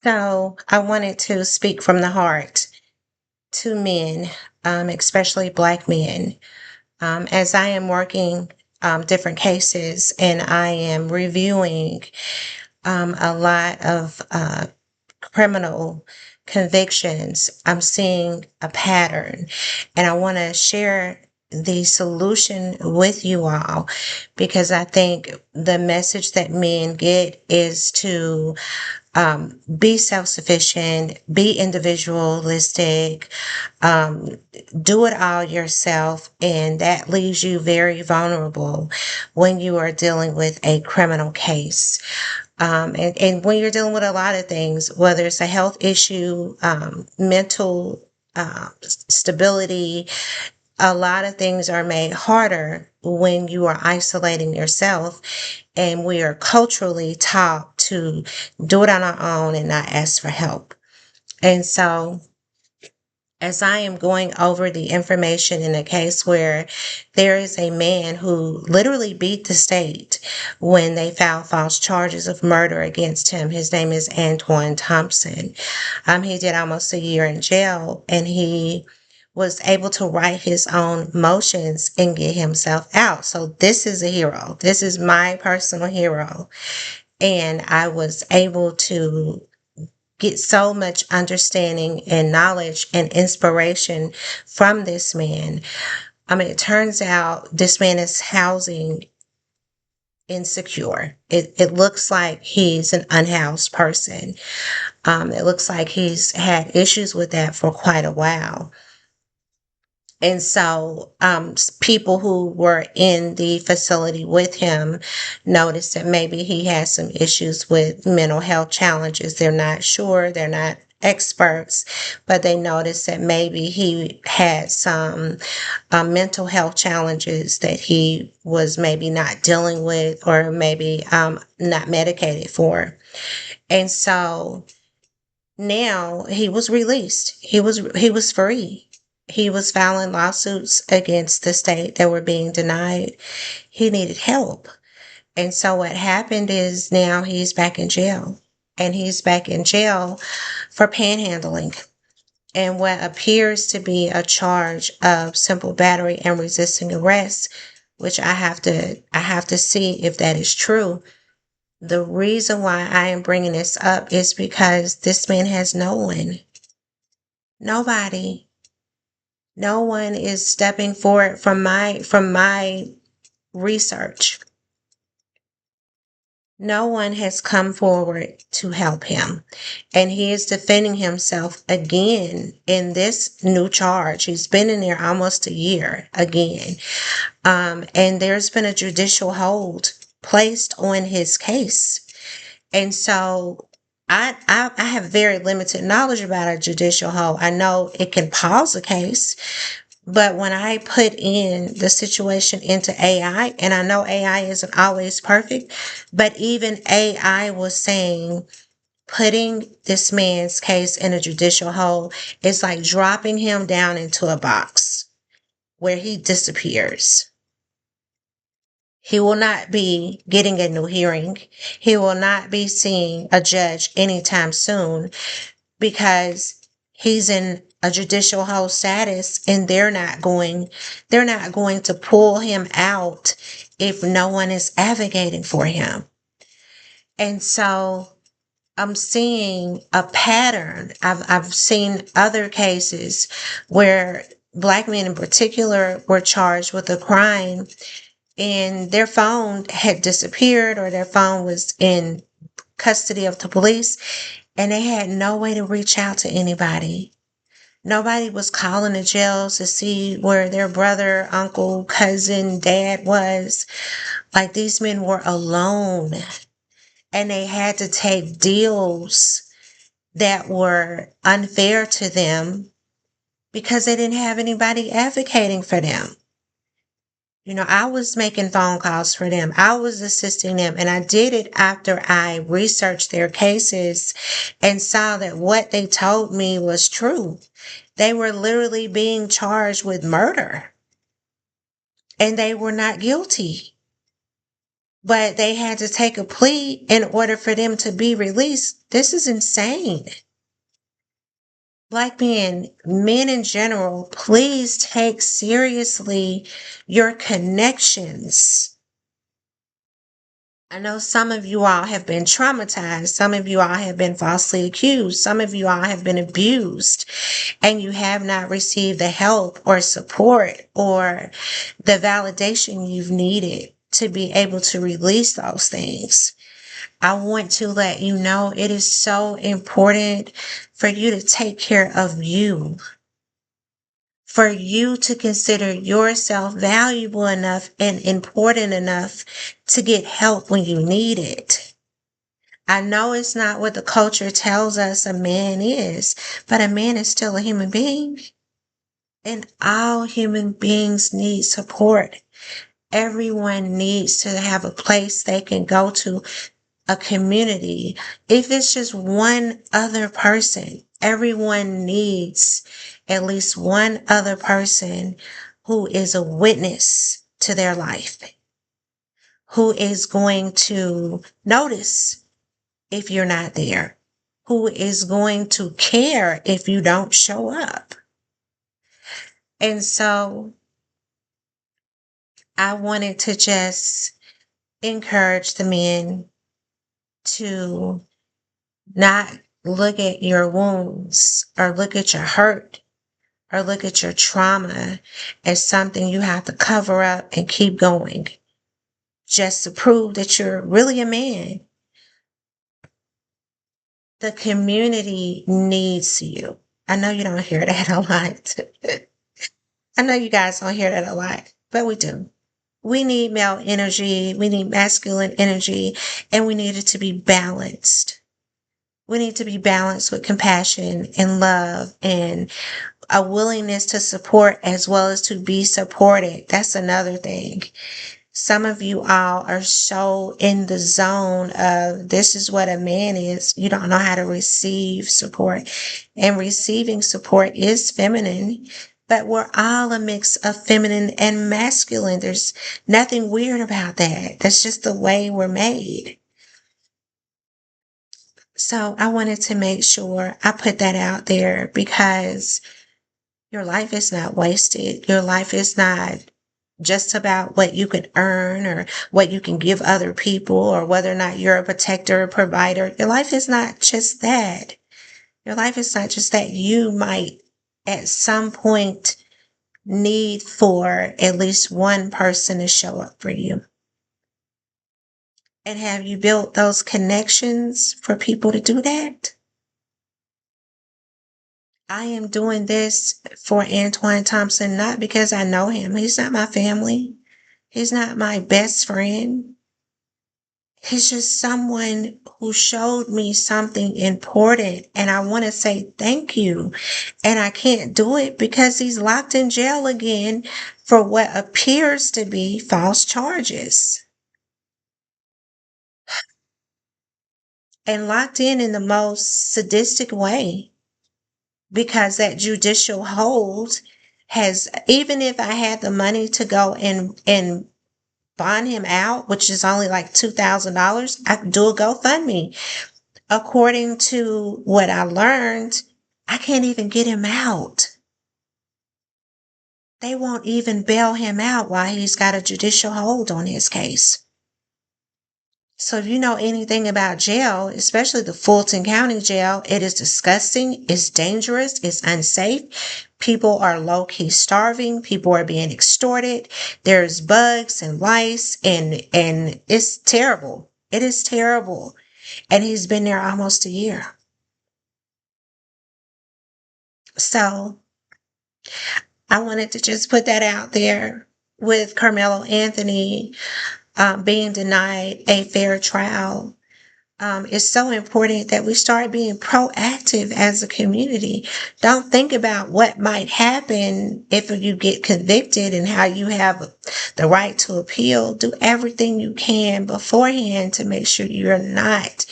So I wanted to speak from the heart to men, especially Black men, as I am working different cases and I am reviewing a lot of criminal convictions. I'm seeing a pattern, and I want to share the solution with you all because I think the message that men get is to be self-sufficient, be individualistic, um, do it all yourself, and that leaves you very vulnerable when you are dealing with a criminal case. And when you're dealing with a lot of things, whether it's a health issue, mental stability, a lot of things are made harder when you are isolating yourself, and we are culturally taught to do it on our own and not ask for help. And so as I am going over the information in a case where there is a man who literally beat the state when they filed false charges of murder against him. His name is Antoine Thompson. He did almost a year in jail, and he was able to write his own motions and get himself out. So this is a hero. This is my personal hero. And I was able to get so much understanding and knowledge and inspiration from this man. It turns out this man is housing insecure. It looks like he's an unhoused person. It looks like he's had issues with that for quite a while. And so, people who were in the facility with him noticed that maybe he has some issues with mental health challenges. They're not sure, they're not experts, but they noticed that maybe he had some mental health challenges that he was maybe not dealing with, or maybe not medicated for. And so now he was released. He was free. He was filing lawsuits against the state that were being denied. He needed help. And so what happened is now he's back in jail. And he's back in jail for panhandling and what appears to be a charge of simple battery and resisting arrest, which I have to see if that is true. The reason why I am bringing this up is because this man has no one. Nobody. No one is stepping forward from my research. No one has come forward to help him. And he is defending himself again in this new charge. He's been in there almost a year again. And there's been a judicial hold placed on his case. And so I have very limited knowledge about a judicial hold. I know it can pause a case, but when I put in the situation into AI, and I know AI isn't always perfect, but even AI was saying putting this man's case in a judicial hold is like dropping him down into a box where he disappears. He will not be getting a new hearing. He will not be seeing a judge anytime soon because he's in a judicial hold status, and they're not going to pull him out if no one is advocating for him. And so I'm seeing a pattern. I've seen other cases where Black men in particular were charged with a crime and their phone had disappeared, or their phone was in custody of the police, and they had no way to reach out to anybody. Nobody was calling the jails to see where their brother, uncle, cousin, dad was. Like, these men were alone, and they had to take deals that were unfair to them because they didn't have anybody advocating for them. I was making phone calls for them. I was assisting them. And I did it after I researched their cases and saw that what they told me was true. They were literally being charged with murder, and they were not guilty. but they had to take a plea in order for them to be released. This is insane. Black men in general, please take seriously your connections. I know some of you all have been traumatized. Some of you all have been falsely accused. Some of you all have been abused, and you have not received the help or support or the validation you've needed to be able to release those things. I want to let you know it is so important for you to take care of you, for you to consider yourself valuable enough and important enough to get help when you need it. I know it's not what the culture tells us a man is, but a man is still a human being. And all human beings need support. Everyone needs to have a place they can go to, a community. If it's just one other person, everyone needs at least one other person who is a witness to their life, who is going to notice if you're not there, who is going to care if you don't show up. And so I wanted to just encourage the men to not look at your wounds or look at your hurt or look at your trauma as something you have to cover up and keep going just to prove that you're really a man. The community needs you. I know you don't hear that a lot. I know you guys don't hear that a lot, but we do. We need male energy, we need masculine energy, and we need it to be balanced. We need to be balanced with compassion and love and a willingness to support as well as to be supported. That's another thing. Some of you all are so in the zone of this is what a man is. You don't know how to receive support. And receiving support is feminine, but we're all a mix of feminine and masculine. There's nothing weird about that. That's just the way we're made. So I wanted to make sure I put that out there because your life is not wasted. Your life is not just about what you can earn or what you can give other people or whether or not you're a protector or provider. Your life is not just that. Your life is not just that. You might at some point need for at least one person to show up for you. And have you built those connections for people to do that? I am doing this for Antoine Thompson, not because I know him. He's not my family. He's not my best friend. He's just someone who showed me something important. And I want to say thank you. And I can't do it because he's locked in jail again for what appears to be false charges. And locked in the most sadistic way because that judicial hold has, even if I had the money to go and bond him out, which is only like $2,000, I could do a GoFundMe. According to what I learned, I can't even get him out. They won't even bail him out while he's got a judicial hold on his case. So if you know anything about jail, especially the Fulton County Jail, it is disgusting, it's dangerous, it's unsafe. People are low-key starving, people are being extorted, there's bugs and lice, and it's terrible. It is terrible. And he's been there almost a year. So I wanted to just put that out there with Carmelo Anthony being denied a fair trial. It's so important that we start being proactive as a community. Don't think about what might happen if you get convicted and how you have the right to appeal. Do everything you can beforehand to make sure you're not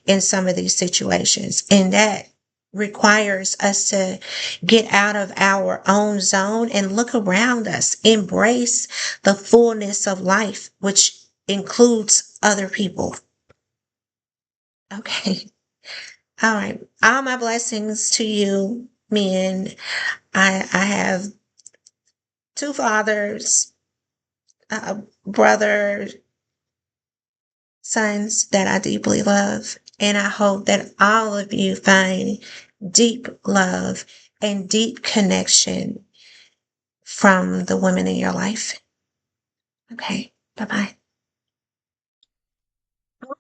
in some of these situations. And that requires us to get out of our own zone and look around us, embrace the fullness of life, which includes other people. Okay. All right. All my blessings to you, men. I have two fathers, brother, sons that I deeply love. And I hope that all of you find deep love and deep connection from the women in your life. Okay. Bye bye.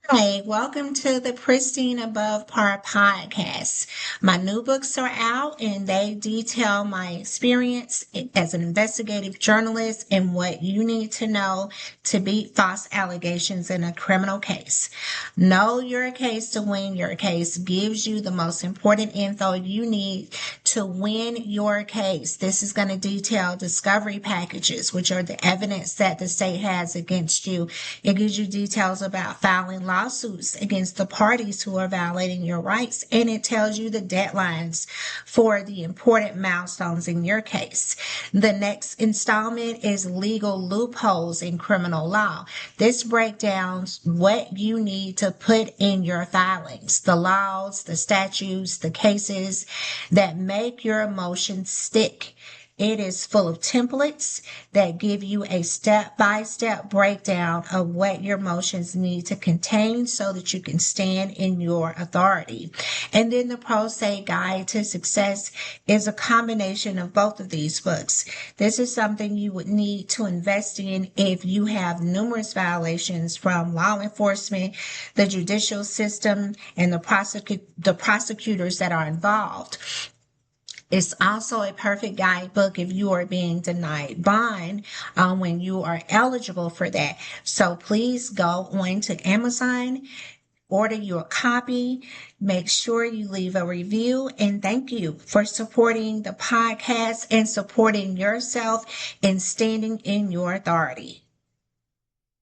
Hi, welcome to the Pristine Above Par podcast. My new books are out and they detail my experience as an investigative journalist and what you need to know to beat false allegations in a criminal case. Know Your Case to Win Your Case gives you the most important info you need to win your case. This is going to detail discovery packages, which are the evidence that the state has against you. It gives you details about filing lawsuits against the parties who are violating your rights, and it tells you the deadlines for the important milestones in your case. The next installment is legal loopholes in criminal law. This breaks down what you need to put in your filings, the laws, the statutes, the cases that make your motion stick. It is full of templates that give you a step-by-step breakdown of what your motions need to contain so that you can stand in your authority. And then the Pro Se Guide to Success is a combination of both of these books. This is something you would need to invest in if you have numerous violations from law enforcement, the judicial system, and the prosecutors that are involved. It's also a perfect guidebook if you are being denied bond when you are eligible for that. So please go on to Amazon, order you a copy, make sure you leave a review, and thank you for supporting the podcast and supporting yourself and standing in your authority.